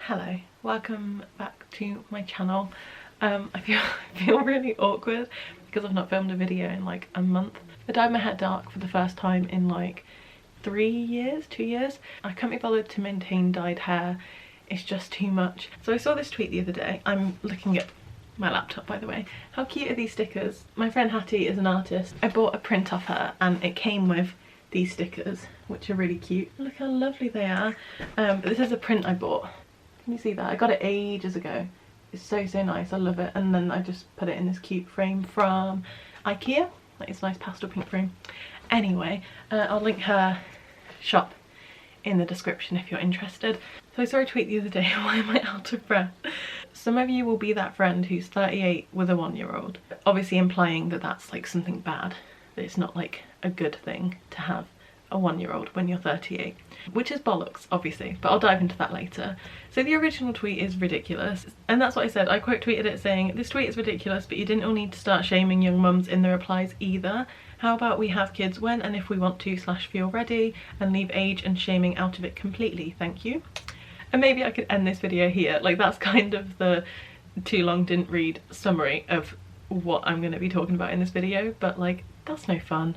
Hello, welcome back to my channel. I feel really awkward because I've not filmed a video in like a month. I dyed my hair dark for the first time in like 2 years. I can't be bothered to maintain dyed hair, it's just too much. So I saw this tweet the other day. I'm looking at my laptop, by the way. How cute are these stickers? My friend Hattie is an artist. I bought a print off her and it came with these stickers, which are really cute. Look how lovely they are. But this is a print I bought. Can you see that? I got it ages ago. It's so nice, I love it. And then I just put it in this cute frame from IKEA. Like, it's a nice pastel pink frame. Anyway, I'll link her shop in the description if you're interested. So I saw a tweet the other day. Why am I out of breath? Some of you will be that friend who's 38 with a 1-year-old. Obviously implying that that's like something bad. That it's not like a good thing to have a 1-year-old when you're 38, which is bollocks obviously, but I'll dive into that later. So the original tweet is ridiculous, and that's what I said. I quote tweeted it saying, "This tweet is ridiculous, but you didn't all need to start shaming young mums in the replies either. How about we have kids when and if we want to / feel ready, and leave age and shaming out of it completely, thank you." And maybe I could end this video here. Like, that's kind of the too long didn't read summary of what I'm going to be talking about in this video, but like, that's no fun.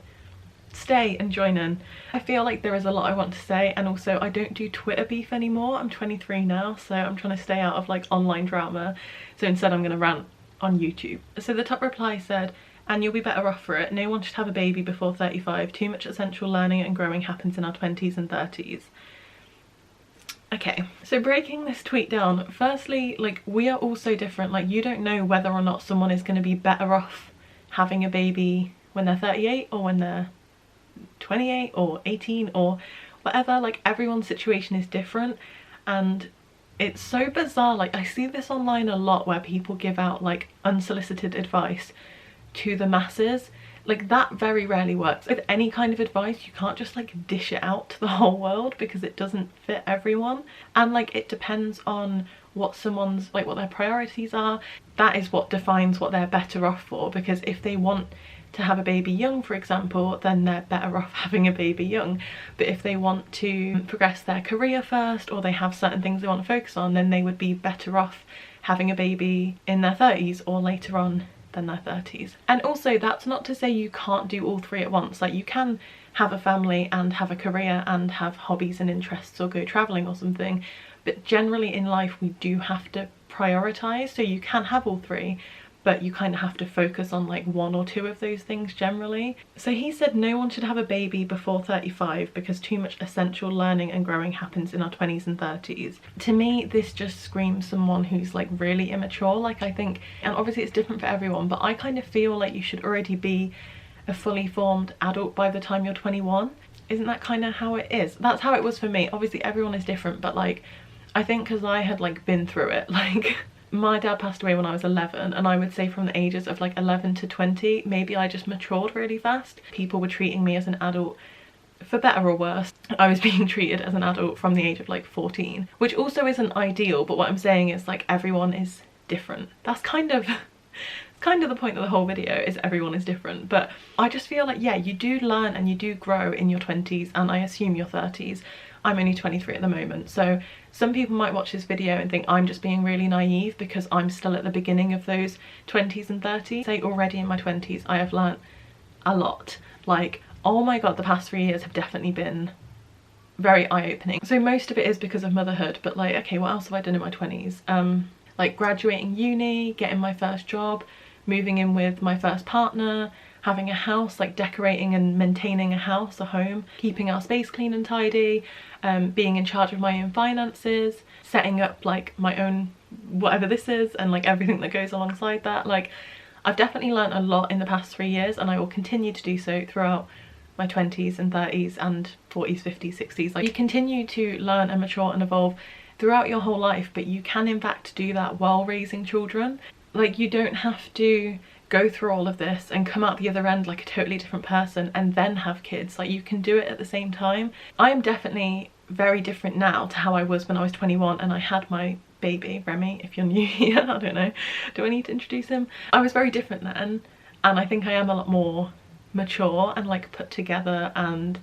Stay and join in. I feel like there is a lot I want to say, and also I don't do Twitter beef anymore. I'm 23 now, so I'm trying to stay out of like online drama, so instead I'm going to rant on YouTube. So the top reply said, "And you'll be better off for it. No one should have a baby before 35. Too much essential learning and growing happens in our 20s and 30s. Okay, so breaking this tweet down, firstly, like, we are all so different. Like, you don't know whether or not someone is going to be better off having a baby when they're 38 or when they're 28 or 18 or whatever. Like, everyone's situation is different, and it's so bizarre. Like, I see this online a lot where people give out like unsolicited advice to the masses. Like, that very rarely works. With any kind of advice, you can't just like dish it out to the whole world because it doesn't fit everyone, and like, it depends on what someone's like, what their priorities are. That is what defines what they're better off for, because if they want to have a baby young, for example, then they're better off having a baby young. But if they want to progress their career first, or they have certain things they want to focus on, then they would be better off having a baby in their 30s or later on than their 30s. And also, that's not to say you can't do all three at once. Like, you can have a family and have a career and have hobbies and interests or go traveling or something, but generally in life we do have to prioritize. So you can have all three, but you kind of have to focus on like 1 or 2 of those things generally. So he said no one should have a baby before 35 because too much essential learning and growing happens in our 20s and 30s. To me, this just screams someone who's like really immature. Like, I think, and obviously it's different for everyone, but I kind of feel like you should already be a fully formed adult by the time you're 21. Isn't that kind of how it is? That's how it was for me. Obviously everyone is different, but like, I think because I had like been through it, like, my dad passed away when I was 11, and I would say from the ages of like 11 to 20, maybe I just matured really fast. People were treating me as an adult, for better or worse. I was being treated as an adult from the age of like 14, which also isn't ideal, but what I'm saying is like, everyone is different. That's kind of the point of the whole video, is everyone is different. But I just feel like, yeah, you do learn and you do grow in your 20s, and I assume your 30s. I'm only 23 at the moment, so some people might watch this video and think I'm just being really naive because I'm still at the beginning of those 20s and 30s. Say already in my 20s I have learnt a lot. Like, oh my god, the past 3 years have definitely been very eye-opening. So most of it is because of motherhood, but like, okay, what else have I done in my 20s? Like graduating uni, getting my first job, moving in with my first partner, having a house, like decorating and maintaining a house, a home, keeping our space clean and tidy, being in charge of my own finances, setting up like my own whatever this is, and like everything that goes alongside that. Like, I've definitely learned a lot in the past 3 years, and I will continue to do so throughout my 20s and 30s and 40s, 50s, 60s. Like, you continue to learn and mature and evolve throughout your whole life, but you can in fact do that while raising children. Like, you don't have to go through all of this and come out the other end like a totally different person and then have kids. Like, you can do it at the same time. I am definitely very different now to how I was when I was 21 and I had my baby, Remy, if you're new here. I don't know, do I need to introduce him? I was very different then, and I think I am a lot more mature and like put together and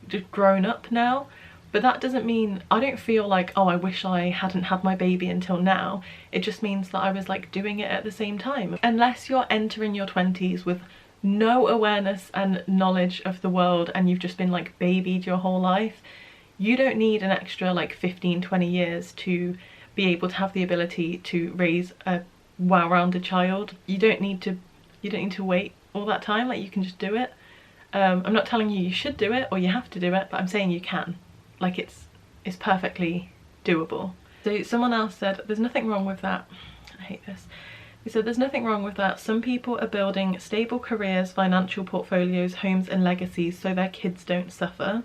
just grown up now. But that doesn't mean, I don't feel like, oh, I wish I hadn't had my baby until now. It just means that I was like doing it at the same time. Unless you're entering your 20s with no awareness and knowledge of the world and you've just been like babied your whole life, you don't need an extra like 15-20 years to be able to have the ability to raise a well-rounded child. You don't need to wait all that time. Like, you can just do it. I'm not telling you should do it or you have to do it, but I'm saying you can. Like, it's perfectly doable. So someone else said, there's nothing wrong with that. I hate this. He said, there's nothing wrong with that. Some people are building stable careers, financial portfolios, homes and legacies so their kids don't suffer.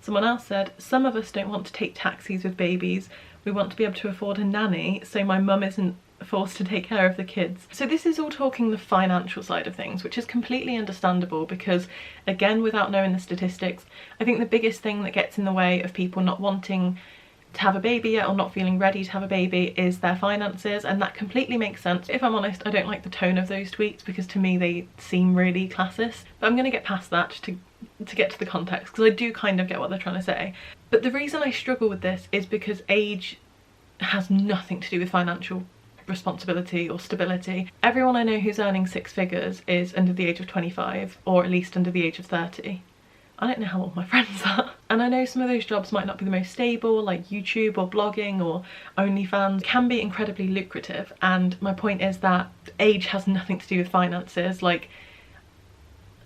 Someone else said, some of us don't want to take taxis with babies. We want to be able to afford a nanny so my mum isn't forced to take care of the kids. So this is all talking the financial side of things, which is completely understandable because, again, without knowing the statistics, I think the biggest thing that gets in the way of people not wanting to have a baby yet or not feeling ready to have a baby is their finances, and that completely makes sense. If I'm honest, I don't like the tone of those tweets because to me they seem really classist, but I'm going to get past that to get to the context because I do kind of get what they're trying to say. But the reason I struggle with this is because age has nothing to do with financial responsibility or stability. Everyone I know who's earning 6 figures is under the age of 25 or at least under the age of 30. I don't know how old my friends are. And I know some of those jobs might not be the most stable, like YouTube or blogging or OnlyFans can be incredibly lucrative, and my point is that age has nothing to do with finances. Like,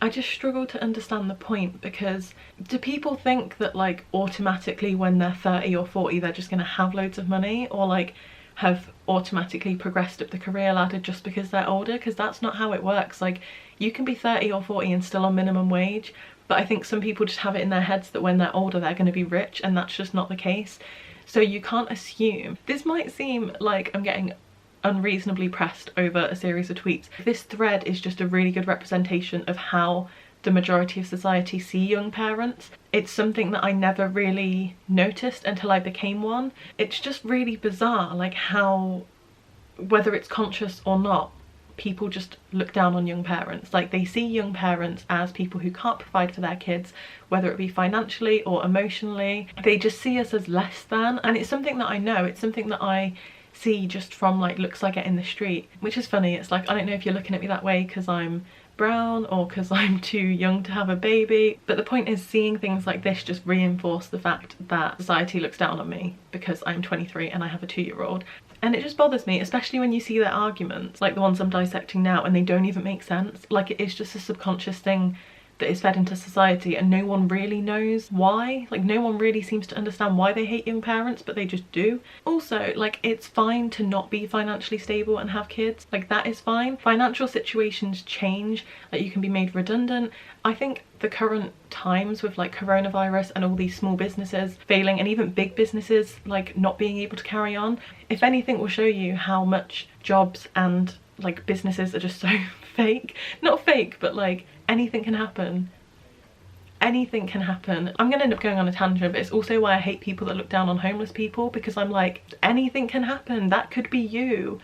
I just struggle to understand the point, because do people think that like automatically when they're 30 or 40 they're just gonna have loads of money, or like have automatically progressed up the career ladder just because they're older? Because that's not how it works. Like, you can be 30 or 40 and still on minimum wage, but I think some people just have it in their heads that when they're older they're going to be rich, and that's just not the case. So you can't assume. This might seem like I'm getting unreasonably pressed over a series of tweets. This thread is just a really good representation of how the majority of society see young parents. It's something that I never really noticed until I became one. It's just really bizarre, like how, whether it's conscious or not, people just look down on young parents. Like, they see young parents as people who can't provide for their kids, whether it be financially or emotionally. They just see us as less than, and it's something that I know, it's something that I see just from like looks I get in the street, which is funny. It's like, I don't know if you're looking at me that way because I'm brown or because I'm too young to have a baby, but the point is, seeing things like this just reinforce the fact that society looks down on me because I'm 23 and I have a 2-year-old. And it just bothers me, especially when you see their arguments, like the ones I'm dissecting now, and they don't even make sense. Like, it is just a subconscious thing that is fed into society and no one really knows why. Like, no one really seems to understand why they hate young parents, but they just do. Also, like, it's fine to not be financially stable and have kids. Like, that is fine. Financial situations change, like you can be made redundant. I think the current times with like coronavirus and all these small businesses failing, and even big businesses like not being able to carry on, if anything, will show you how much jobs and like businesses are just so fake. Not fake, but like anything can happen. Anything can happen. I'm gonna end up going on a tangent, but it's also why I hate people that look down on homeless people, because I'm like, anything can happen. That could be you.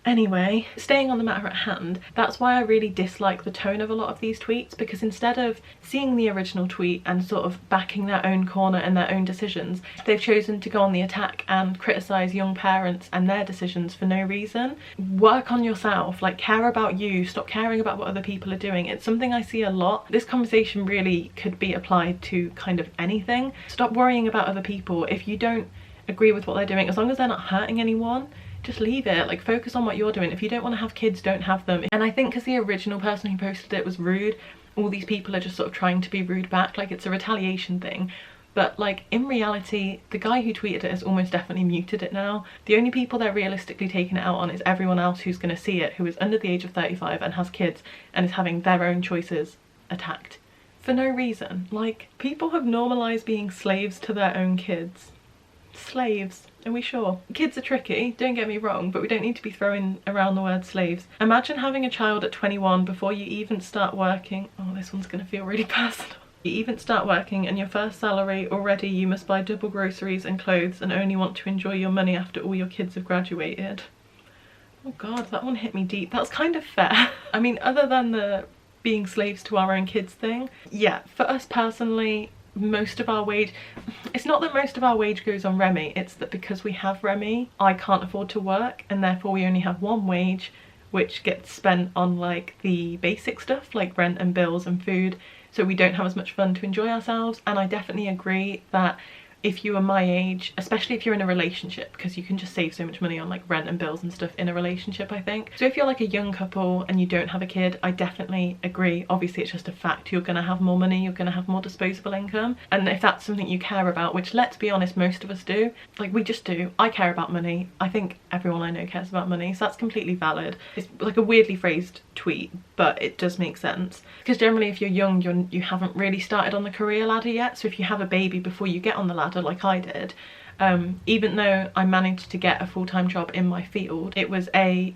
Anyway, staying on the matter at hand, that's why I really dislike the tone of a lot of these tweets, because instead of seeing the original tweet and sort of backing their own corner and their own decisions, they've chosen to go on the attack and criticise young parents and their decisions for no reason. Work on yourself, like, care about you, stop caring about what other people are doing. It's something I see a lot. This conversation really could be applied to kind of anything. Stop worrying about other people. If you don't agree with what they're doing, as long as they're not hurting anyone, just leave it. Like, focus on what you're doing. If you don't want to have kids, don't have them. And I think because the original person who posted it was rude, all these people are just sort of trying to be rude back. Like, it's a retaliation thing. But like, in reality, the guy who tweeted it has almost definitely muted it now. The only people they're realistically taking it out on is everyone else who's going to see it, who is under the age of 35 and has kids and is having their own choices attacked for no reason. Like, people have normalised being slaves to their own kids. Slaves. Are we sure? Kids are tricky, don't get me wrong, but we don't need to be throwing around the word slaves. Imagine having a child at 21 before you even start working. Oh, this one's gonna feel really personal. You even start working, and your first salary, already you must buy double groceries and clothes and only want to enjoy your money after all your kids have graduated. Oh god, that one hit me deep. That's kind of fair. I mean, other than the being slaves to our own kids thing, yeah, for us personally, most of our wage, it's not that most of our wage goes on Remy, it's that because we have Remy, I can't afford to work, and therefore we only have one wage, which gets spent on like the basic stuff like rent and bills and food, so we don't have as much fun to enjoy ourselves. And I definitely agree that if you are my age, especially if you're in a relationship, because you can just save so much money on like rent and bills and stuff in a relationship, I think. So if you're like a young couple and you don't have a kid, I definitely agree. Obviously it's just a fact, you're gonna have more money, you're gonna have more disposable income, and if that's something you care about, which let's be honest, most of us do, like we just do. I care about money, I think everyone I know cares about money, so that's completely valid. It's like a weirdly phrased tweet, but it does make sense, because generally if you're young, you haven't really started on the career ladder yet. So if you have a baby before you get on the ladder like I did, even though I managed to get a full-time job in my field, it was a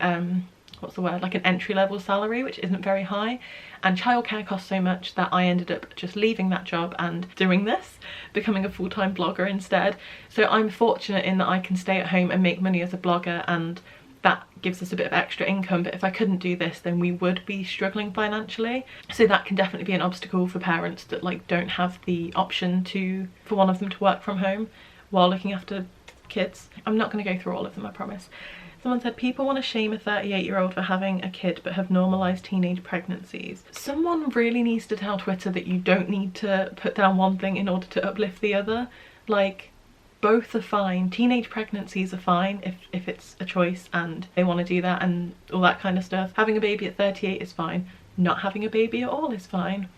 what's the word, like an entry-level salary, which isn't very high, and childcare costs so much that I ended up just leaving that job and doing this, becoming a full-time blogger instead. So I'm fortunate in that I can stay at home and make money as a blogger, and that gives us a bit of extra income. But if I couldn't do this, then we would be struggling financially. So that can definitely be an obstacle for parents that like don't have the option for one of them to work from home while looking after kids. I'm not going to go through all of them, I promise. Someone said, people want to shame a 38-year-old for having a kid but have normalised teenage pregnancies. Someone really needs to tell Twitter that you don't need to put down one thing in order to uplift the other. Like, both are fine. Teenage pregnancies are fine if it's a choice and they want to do that and all that kind of stuff. Having a baby at 38 is fine. Not having a baby at all is fine.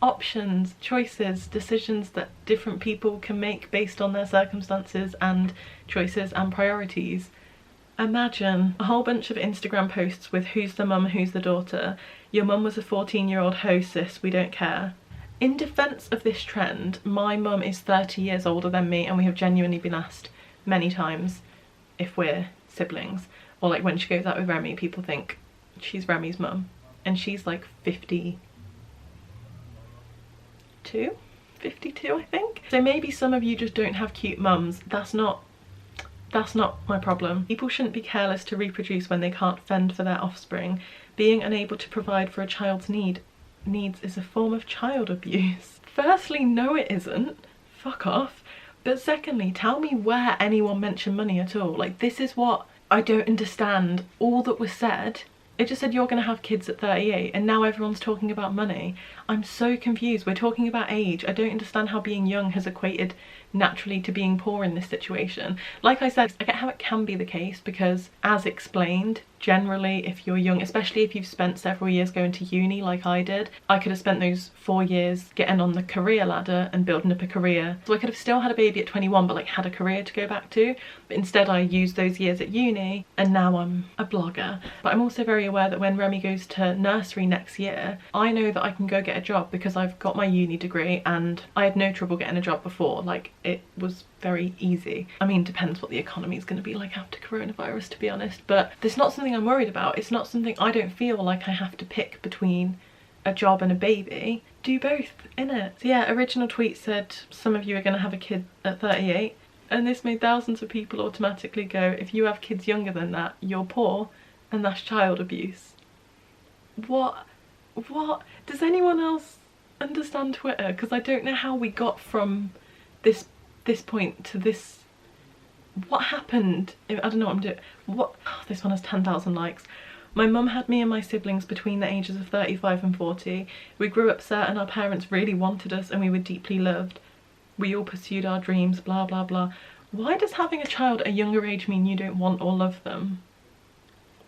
Options, choices, decisions that different people can make based on their circumstances and choices and priorities. Imagine a whole bunch of Instagram posts with who's the mum, who's the daughter. Your mum was a 14-year-old hoe, sis, we don't care. In defence of this trend, my mum is 30 years older than me, and we have genuinely been asked many times if we're siblings. Or like when she goes out with Remy, people think she's Remy's mum, and she's like 52, I think. So maybe some of you just don't have cute mums. That's not my problem. People shouldn't be careless to reproduce when they can't fend for their offspring. Being unable to provide for a child's needs is a form of child abuse. Firstly, no it isn't. Fuck off. But secondly, tell me where anyone mentioned money at all. Like, this is what I don't understand. All that was said, it just said you're gonna have kids at 38 and now everyone's talking about money. I'm so confused. We're talking about age. I don't understand how being young has equated naturally to being poor in this situation. Like I said, I get how it can be the case because, as explained, generally if you're young, especially if you've spent several years going to uni like I did, I could have spent those 4 years getting on the career ladder and building up a career. So I could have still had a baby at 21 but like had a career to go back to, but instead I used those years at uni and now I'm a blogger. But I'm also very aware that when Remy goes to nursery next year, I know that I can go get a job because I've got my uni degree and I had no trouble getting a job before. Like, it was very easy. I mean, depends what the economy is going to be like after coronavirus, to be honest, but it's not something I'm worried about. It's not something, I don't feel like I have to pick between a job and a baby. Do both, innit? So yeah, original tweet said some of you are going to have a kid at 38, and this made thousands of people automatically go, if you have kids younger than that, you're poor and that's child abuse. What does anyone else understand Twitter? Because I don't know how we got from this point to this. What happened? I don't know what I'm doing. What? Oh, this one has 10,000 likes. My mum had me and my siblings between the ages of 35 and 40. We grew up certain our parents really wanted us and we were deeply loved. We all pursued our dreams, blah blah blah. Why does having a child at a younger age mean you don't want or love them?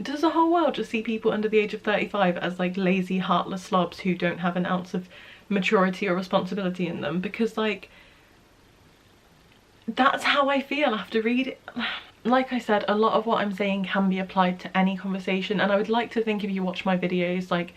Does the whole world just see people under the age of 35 as like lazy, heartless slobs who don't have an ounce of maturity or responsibility in them? Because like, that's how I feel after reading. Like I said, a lot of what I'm saying can be applied to any conversation, and I would like to think if you watch my videos, like,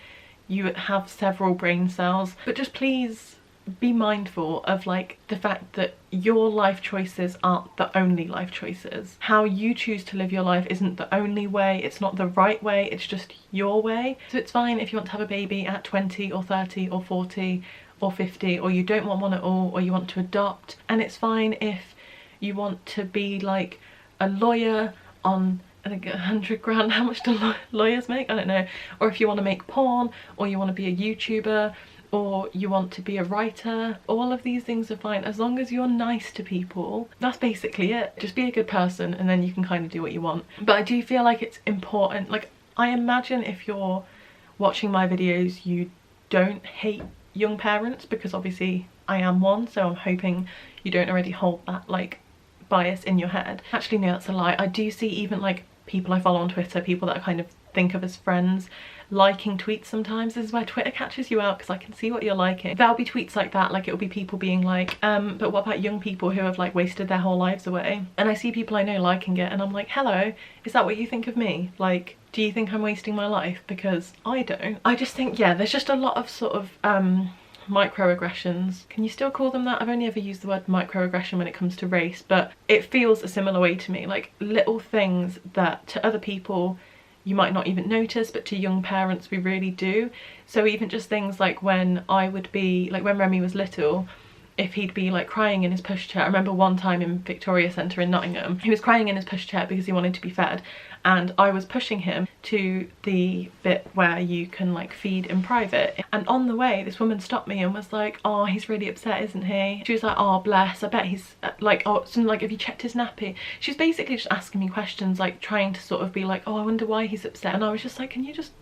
you have several brain cells, but just please be mindful of like the fact that your life choices aren't the only life choices. How you choose to live your life isn't the only way, it's not the right way, it's just your way. So it's fine if you want to have a baby at 20 or 30 or 40 or 50, or you don't want one at all, or you want to adopt, and it's fine if you want to be like a lawyer on, I think, 100 grand, how much do lawyers make? I don't know. Or if you want to make porn, or you want to be a YouTuber, or you want to be a writer. All of these things are fine as long as you're nice to people. That's basically it. Just be a good person and then you can kind of do what you want. But I do feel like it's important, like I imagine if you're watching my videos you don't hate young parents, because obviously I am one, so I'm hoping you don't already hold that like bias in your head. Actually no, that's a lie. I do see even like people I follow on Twitter, people that I kind of think of as friends, liking tweets sometimes. This is where Twitter catches you out because I can see what you're liking. There'll be tweets like that, like it'll be people being like, but what about young people who have like wasted their whole lives away? And I see people I know liking it and I'm like, hello, is that what you think of me? Like, do you think I'm wasting my life? Because I don't. I just think, yeah, there's just a lot of sort of microaggressions. Can you still call them that? I've only ever used the word microaggression when it comes to race, but it feels a similar way to me. Like little things that to other people you might not even notice, but to young parents we really do. So even just things like when I would be, like when Remy was little, if he'd be like crying in his pushchair. I remember one time in Victoria Centre in Nottingham, he was crying in his pushchair because he wanted to be fed, and I was pushing him to the bit where you can like feed in private, and on the way this woman stopped me and was like, oh, he's really upset, isn't he? She was like, oh bless, I bet he's like, oh, something like, have you checked his nappy? She was basically just asking me questions, like trying to sort of be like, oh, I wonder why he's upset. And I was just like, can you just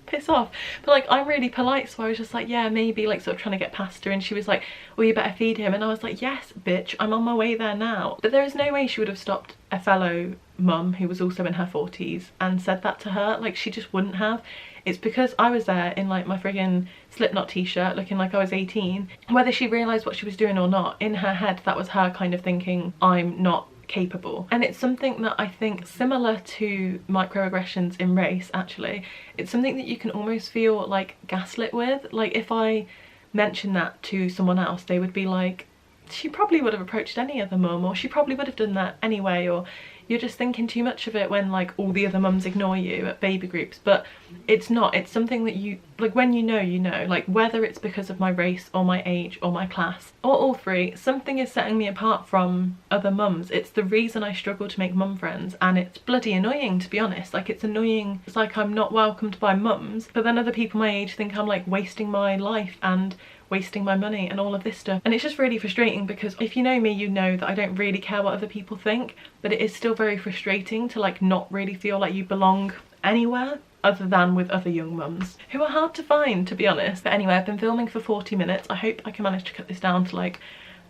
piss off? But like I'm really polite, so I was just like, yeah, maybe, like sort of trying to get past her. And she was like, well, you better feed him. And I was like, yes bitch, I'm on my way there now. But there is no way she would have stopped a fellow mum who was also in her 40s and said that to her. Like she just wouldn't have. It's because I was there in like my friggin' Slipknot t-shirt looking like I was 18. Whether she realised what she was doing or not, in her head that was her kind of thinking, I'm not capable. And it's something that I think, similar to microaggressions in race actually, it's something that you can almost feel like gaslit with. Like if I mention that to someone else, they would be like, she probably would have approached any other mum, or she probably would have done that anyway, or you're just thinking too much of it when like all the other mums ignore you at baby groups. But it's not, it's something that you, like when you know, like whether it's because of my race or my age or my class or all three, something is setting me apart from other mums. It's the reason I struggle to make mum friends, and it's bloody annoying, to be honest. Like it's annoying, it's like I'm not welcomed by mums, but then other people my age think I'm like wasting my life and wasting my money and all of this stuff. And it's just really frustrating, because if you know me, you know that I don't really care what other people think, but it is still very frustrating to like not really feel like you belong anywhere other than with other young mums, who are hard to find, to be honest. But anyway, I've been filming for 40 minutes. I hope I can manage to cut this down to like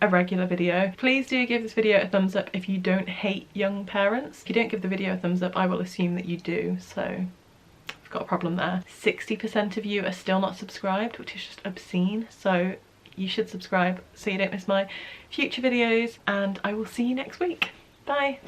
a regular video. Please do give this video a thumbs up if you don't hate young parents. If you don't give the video a thumbs up, I will assume that you do, so got a problem there. 60% of you are still not subscribed, which is just obscene, so you should subscribe so you don't miss my future videos, and I will see you next week. Bye.